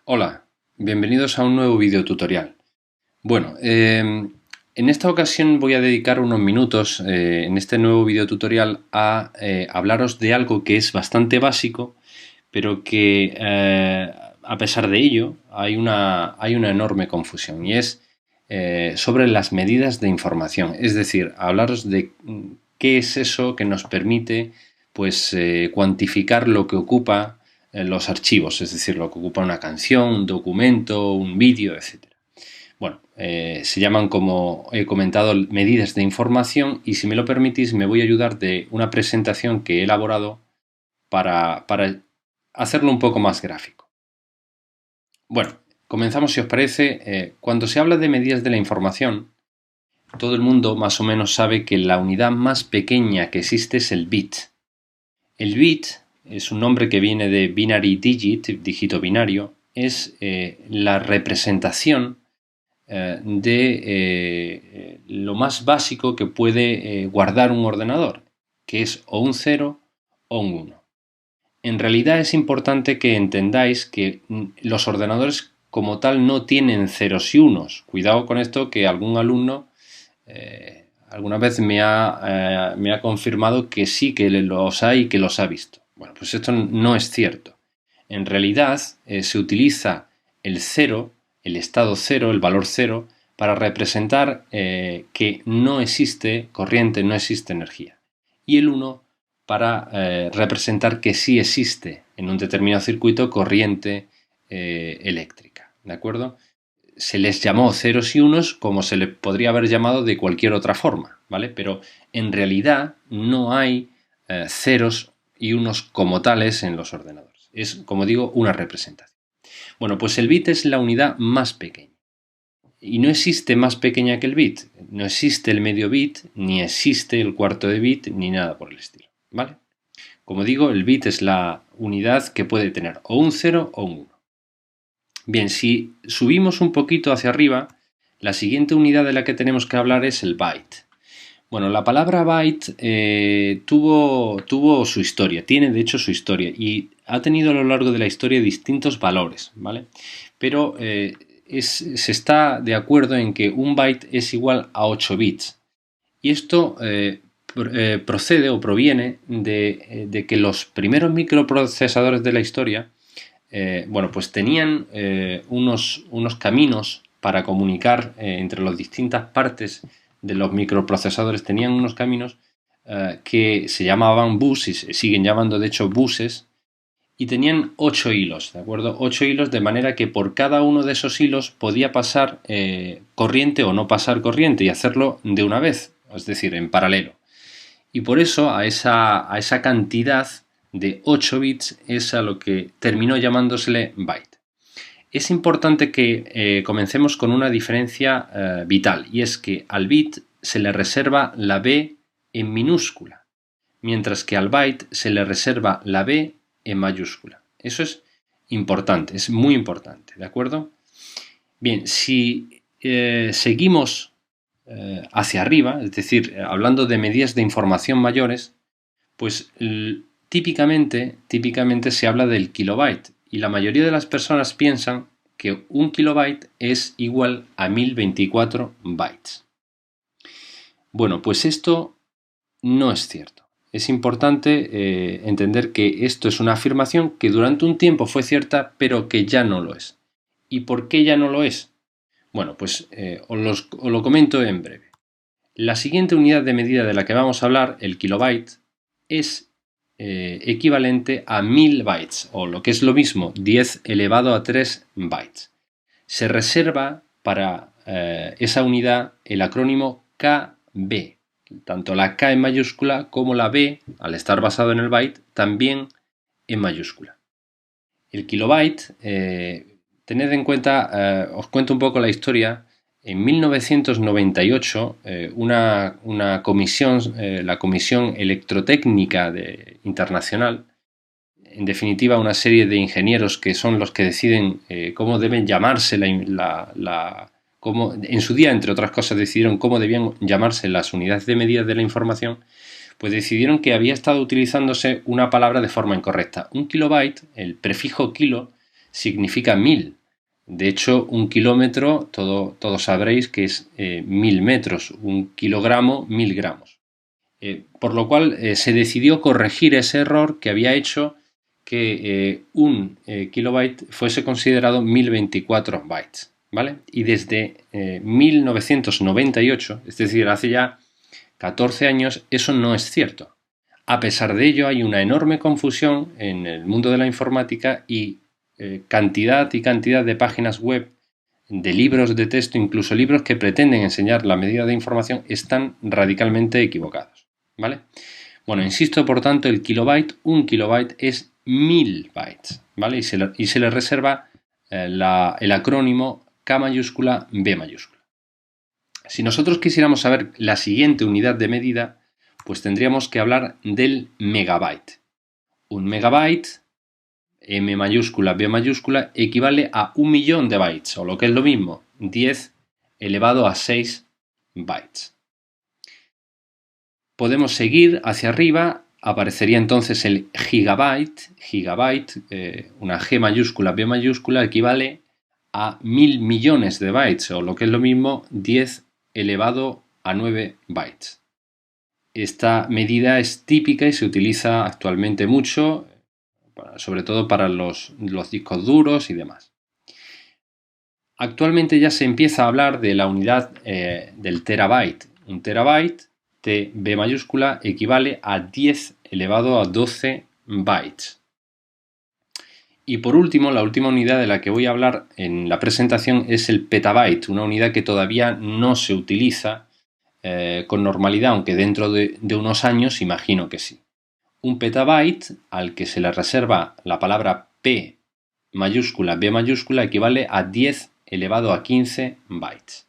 Hola, bienvenidos a un nuevo video tutorial. Bueno, en esta ocasión voy a dedicar unos minutos en este nuevo video tutorial a hablaros de algo que es bastante básico, pero que a pesar de ello hay una enorme confusión y es sobre las medidas de información. Es decir, hablaros de qué es eso que nos permite pues, cuantificar lo que ocupa los archivos, es decir, lo que ocupa una canción, un documento, un vídeo, etcétera. Bueno, se llaman, como he comentado, medidas de información y si me lo permitís me voy a ayudar de una presentación que he elaborado para hacerlo un poco más gráfico. Bueno, comenzamos si os parece. Cuando se habla de medidas de la información, todo el mundo más o menos sabe que la unidad más pequeña que existe es el bit. El bit es un nombre que viene de binary digit, dígito binario, es la representación de lo más básico que puede guardar un ordenador, que es o un 0 o un 1. En realidad es importante que entendáis que los ordenadores como tal no tienen ceros y unos. Cuidado con esto, que algún alumno alguna vez me ha confirmado que sí que los hay y que los ha visto. Bueno, pues esto no es cierto. En realidad se utiliza el 0, el estado 0, el valor 0, para representar que no existe corriente, no existe energía. Y el 1 para representar que sí existe en un determinado circuito corriente eléctrica. ¿De acuerdo? Se les llamó ceros y unos como se les podría haber llamado de cualquier otra forma, ¿vale? Pero en realidad no hay ceros y unos como tales en los ordenadores. Es, como digo, una representación. Bueno, pues el bit es la unidad más pequeña. Y no existe más pequeña que el bit. No existe el medio bit, ni existe el cuarto de bit, ni nada por el estilo, ¿vale? Como digo, el bit es la unidad que puede tener o un 0 o un 1. Bien, si subimos un poquito hacia arriba, la siguiente unidad de la que tenemos que hablar es el byte. Bueno, la palabra byte tuvo su historia, tiene de hecho su historia y ha tenido a lo largo de la historia distintos valores, ¿vale? Pero se está de acuerdo en que un byte es igual a 8 bits. Y esto procede o proviene de que los primeros microprocesadores de la historia bueno, pues tenían unos caminos para comunicar entre las distintas partes de los microprocesadores, tenían unos caminos que se llamaban bus y se siguen llamando de hecho buses y tenían 8 hilos, ¿de acuerdo? 8 hilos de manera que por cada uno de esos hilos podía pasar corriente o no pasar corriente y hacerlo de una vez, es decir, en paralelo. Y por eso a esa cantidad de 8 bits es a lo que terminó llamándosele byte. Es importante que comencemos con una diferencia vital y es que al bit se le reserva la B en minúscula, mientras que al byte se le reserva la B en mayúscula. Eso es importante, es muy importante, ¿de acuerdo? Bien, si seguimos hacia arriba, es decir, hablando de medidas de información mayores, pues típicamente se habla del kilobyte y la mayoría de las personas piensan que un kilobyte es igual a 1024 bytes. Bueno, pues esto no es cierto. Es importante entender que esto es una afirmación que durante un tiempo fue cierta, pero que ya no lo es. ¿Y por qué ya no lo es? Bueno, pues os lo comento en breve. La siguiente unidad de medida de la que vamos a hablar, el kilobyte, es equivalente a 1000 bytes, o lo que es lo mismo, 10 elevado a 3 bytes. Se reserva para esa unidad el acrónimo KB. Tanto la K en mayúscula como la B, al estar basado en el byte, también en mayúscula. El kilobyte, tened en cuenta, os cuento un poco la historia. En 1998, una comisión, la Comisión Electrotécnica Internacional, en definitiva una serie de ingenieros que son los que deciden cómo deben llamarse cómo, en su día, entre otras cosas, decidieron cómo debían llamarse las unidades de medida de la información, pues decidieron que había estado utilizándose una palabra de forma incorrecta. Un kilobyte, el prefijo kilo, significa 1000. De hecho, un kilómetro, todos sabréis que es 1000 metros, un kilogramo, 1000 gramos. Por lo cual se decidió corregir ese error que había hecho que un kilobyte fuese considerado 1024 bytes, ¿vale? Y desde 1998, es decir, hace ya 14 años, eso no es cierto. A pesar de ello, hay una enorme confusión en el mundo de la informática y cantidad y cantidad de páginas web, de libros de texto, incluso libros que pretenden enseñar la medida de información, están radicalmente equivocados, ¿vale? Bueno, insisto, por tanto, un kilobyte es 1000 bytes, ¿vale? Y se le reserva el acrónimo K mayúscula, B mayúscula. Si nosotros quisiéramos saber la siguiente unidad de medida, pues tendríamos que hablar del megabyte. Un megabyte, M mayúscula, B mayúscula, equivale a 1.000.000 de bytes, o lo que es lo mismo, 10 elevado a 6 bytes. Podemos seguir hacia arriba, aparecería entonces el gigabyte, una G mayúscula, B mayúscula, equivale a 1.000 millones de bytes, o lo que es lo mismo, 10 elevado a 9 bytes. Esta medida es típica y se utiliza actualmente mucho, sobre todo para los discos duros y demás. Actualmente ya se empieza a hablar de la unidad del terabyte. Un terabyte, TB mayúscula, equivale a 10 elevado a 12 bytes. Y por último, la última unidad de la que voy a hablar en la presentación es el petabyte, una unidad que todavía no se utiliza con normalidad, aunque dentro de unos años imagino que sí. Un petabyte, al que se le reserva la palabra P mayúscula, B mayúscula, equivale a 10 elevado a 15 bytes.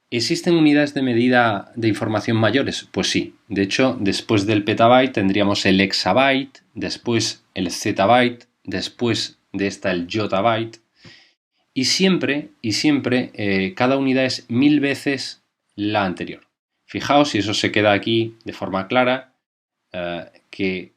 ¿Existen unidades de medida de información mayores? Pues sí. De hecho, después del petabyte tendríamos el exabyte, después el zettabyte, después de esta el yottabyte. Y siempre cada unidad es 1000 veces la anterior. Fijaos, y eso se queda aquí de forma clara, que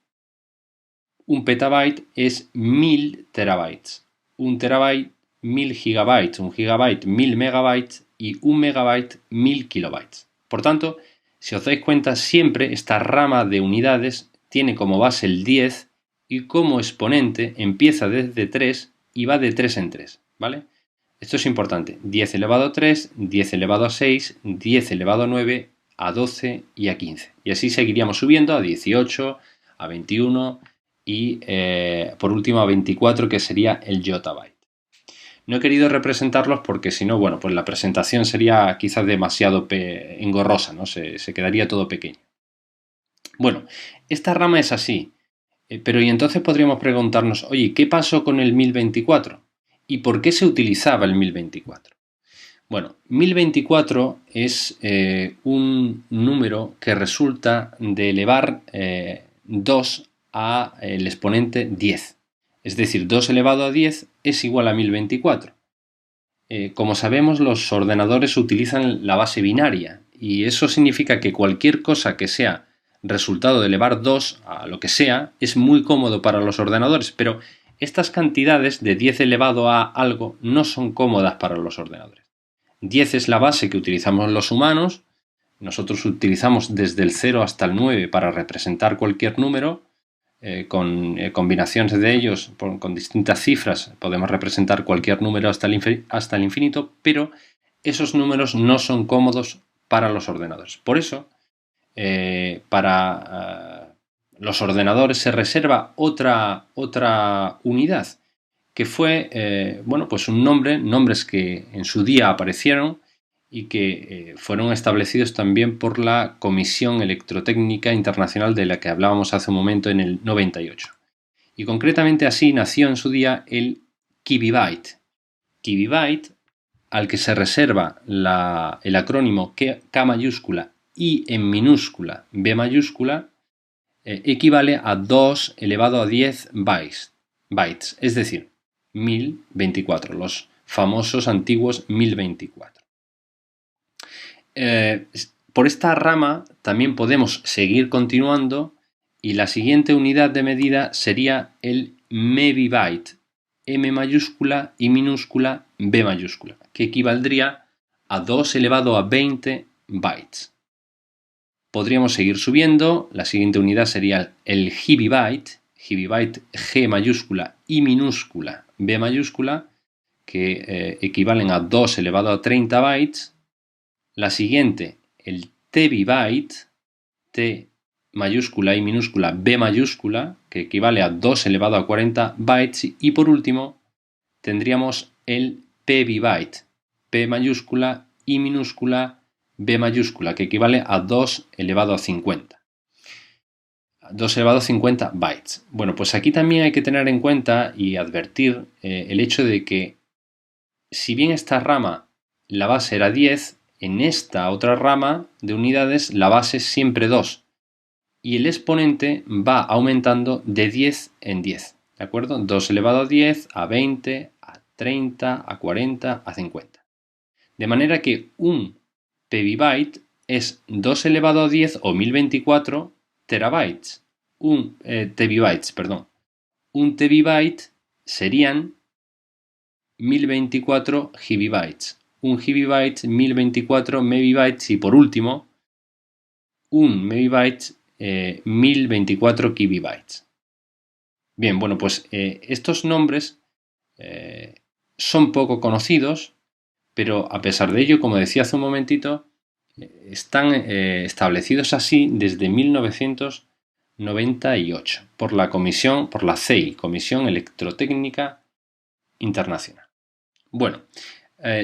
un petabyte es 1000 terabytes. Un terabyte, 1000 gigabytes. Un gigabyte, 1000 megabytes. Y un megabyte, 1000 kilobytes. Por tanto, si os dais cuenta, siempre esta rama de unidades tiene como base el 10 y como exponente empieza desde 3 y va de 3 en 3, ¿vale? Esto es importante. 10 elevado a 3, 10 elevado a 6, 10 elevado a 9, a 12 y a 15. Y así seguiríamos subiendo a 18, a 21 y por último a 24, que sería el yottabyte. No he querido representarlos porque si no, bueno, pues la presentación sería quizás demasiado engorrosa, ¿no? Se quedaría todo pequeño. Bueno, esta rama es así, pero y entonces podríamos preguntarnos, oye, ¿qué pasó con el 1024? ¿Y por qué se utilizaba el 1024? Bueno, 1024 es un número que resulta de elevar 2 a el exponente 10. Es decir, 2 elevado a 10 es igual a 1024. Como sabemos, los ordenadores utilizan la base binaria y eso significa que cualquier cosa que sea resultado de elevar 2 a lo que sea es muy cómodo para los ordenadores, pero estas cantidades de 10 elevado a algo no son cómodas para los ordenadores. 10 es la base que utilizamos los humanos. Nosotros utilizamos desde el 0 hasta el 9 para representar cualquier número. Con combinaciones de ellos, con distintas cifras, podemos representar cualquier número hasta el infinito, pero esos números no son cómodos para los ordenadores. Por eso, para los ordenadores se reserva otra unidad, que fue bueno, pues nombres que en su día aparecieron y que fueron establecidos también por la Comisión Electrotécnica Internacional de la que hablábamos hace un momento en el 98. Y concretamente así nació en su día el kibibyte. Kibibyte, al que se reserva el acrónimo K mayúscula y en minúscula B mayúscula, equivale a 2 elevado a 10 bytes, es decir, 1024, los famosos antiguos 1024. Por esta rama también podemos seguir continuando y la siguiente unidad de medida sería el mebibyte. M mayúscula, I minúscula, B mayúscula, que equivaldría a 2 elevado a 20 bytes. Podríamos seguir subiendo, la siguiente unidad sería el gigabyte, G mayúscula, I minúscula, B mayúscula, que equivalen a 2 elevado a 30 bytes. La siguiente, el tebibyte, T mayúscula, I minúscula, B mayúscula, que equivale a 2 elevado a 40 bytes. Y por último, tendríamos el pbyte, P mayúscula, I minúscula, B mayúscula, que equivale a 2 elevado a 50. 2 elevado a 50 bytes. Bueno, pues aquí también hay que tener en cuenta y advertir el hecho de que si bien esta rama la base era 10, en esta otra rama de unidades la base es siempre 2 y el exponente va aumentando de 10 en 10, ¿de acuerdo? 2 elevado a 10, a 20, a 30, a 40, a 50. De manera que un pbyte es 2 elevado a 10 o 1024 terabytes. Un tebibyte serían 1024 gigabytes. Un gigabyte, 1024 megabytes y por último, un megabyte, 1024 kilobytes. Bien, bueno, pues estos nombres son poco conocidos, pero a pesar de ello, como decía hace un momentito, están establecidos así desde 1998 por la CEI, Comisión Electrotécnica Internacional. Bueno,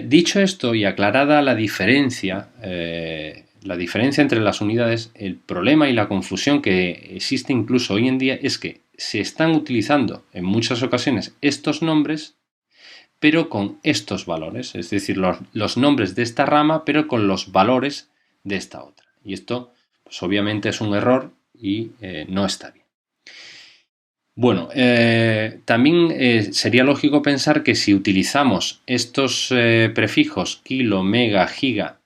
dicho esto y aclarada la diferencia entre las unidades, el problema y la confusión que existe incluso hoy en día es que se están utilizando en muchas ocasiones estos nombres, pero con estos valores, es decir, los nombres de esta rama, pero con los valores de esta otra. Y esto, pues obviamente es un error y no está bien. Bueno, también sería lógico pensar que si utilizamos estos prefijos kilo, mega, giga,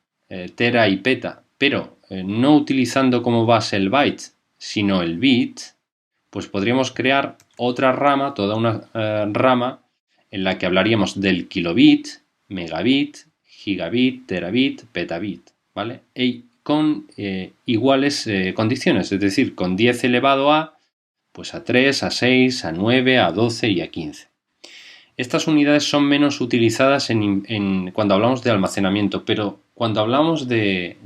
tera y peta, pero no utilizando como base el byte, sino el bit, pues podríamos crear otra rama, toda una rama en la que hablaríamos del kilobit, megabit, gigabit, terabit, petabit, ¿vale? Y con iguales condiciones, es decir, con 10 elevado a, pues a 3, a 6, a 9, a 12 y a 15. Estas unidades son menos utilizadas cuando hablamos de almacenamiento, pero cuando hablamos de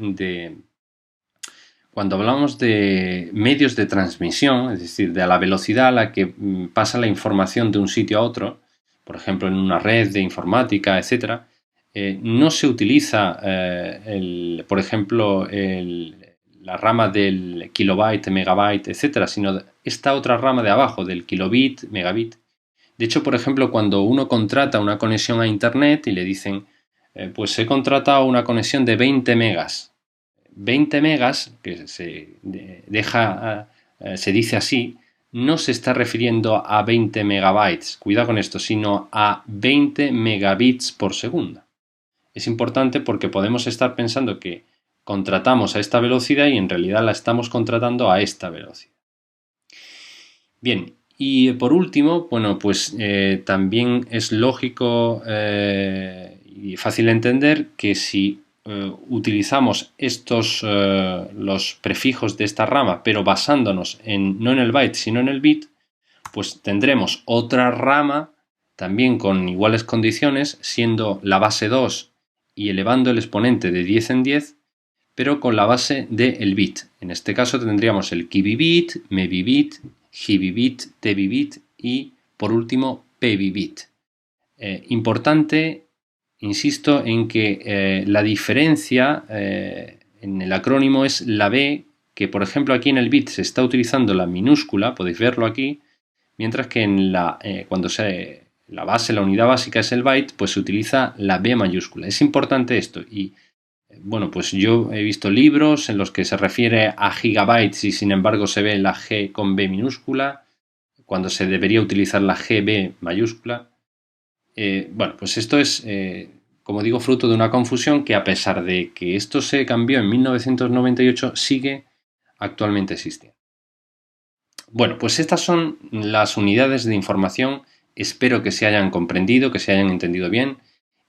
medios de transmisión, es decir, de la velocidad a la que pasa la información de un sitio a otro, por ejemplo en una red de informática, etc., no se utiliza, por ejemplo, la rama del kilobyte, megabyte, etc., sino esta otra rama de abajo, del kilobit, megabit. De hecho, por ejemplo, cuando uno contrata una conexión a Internet y le dicen, pues he contratado una conexión de 20 megas. 20 megas, que se dice así, no se está refiriendo a 20 megabytes, cuidado con esto, sino a 20 megabits por segundo. Es importante porque podemos estar pensando que contratamos a esta velocidad y en realidad la estamos contratando a esta velocidad. Bien, y por último, bueno, pues también es lógico y fácil de entender que si utilizamos los prefijos de esta rama, pero basándonos no en el byte, sino en el bit, pues tendremos otra rama también con iguales condiciones, siendo la base 2 y elevando el exponente de 10 en 10, pero con la base del bit. En este caso tendríamos el kibibit, mebibit, gibibit, tebibit y, por último, pebibit. Importante, insisto, en que la diferencia en el acrónimo es la B, que por ejemplo aquí en el bit se está utilizando la minúscula, podéis verlo aquí, mientras que cuando la unidad básica es el byte, pues se utiliza la B mayúscula. Es importante esto y bueno, pues yo he visto libros en los que se refiere a gigabytes y sin embargo se ve la G con B minúscula, cuando se debería utilizar la GB mayúscula. Bueno, pues esto es, como digo, fruto de una confusión que a pesar de que esto se cambió en 1998, sigue actualmente existiendo. Bueno, pues estas son las unidades de información Espero que se hayan comprendido, que se hayan entendido bien.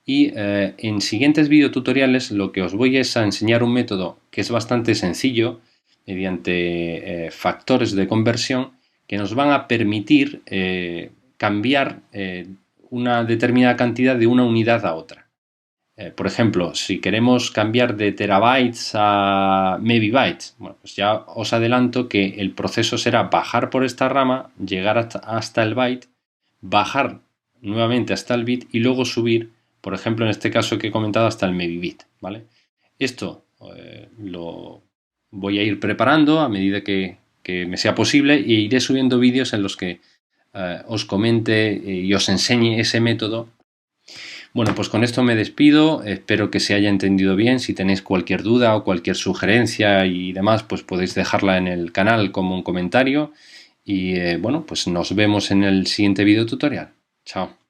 Y en siguientes videotutoriales lo que os voy es a enseñar un método que es bastante sencillo mediante factores de conversión que nos van a permitir cambiar una determinada cantidad de una unidad a otra. Por ejemplo, si queremos cambiar de terabytes a megabytes, bueno, pues ya os adelanto que el proceso será bajar por esta rama, llegar hasta el byte, bajar nuevamente hasta el bit y luego subir, por ejemplo, en este caso que he comentado, hasta el megabit, ¿vale? Esto lo voy a ir preparando a medida que me sea posible e iré subiendo vídeos en los que os comente y os enseñe ese método. Bueno, pues con esto me despido, espero que se haya entendido bien. Si tenéis cualquier duda o cualquier sugerencia y demás, pues podéis dejarla en el canal como un comentario y bueno, pues nos vemos en el siguiente video tutorial. Chao.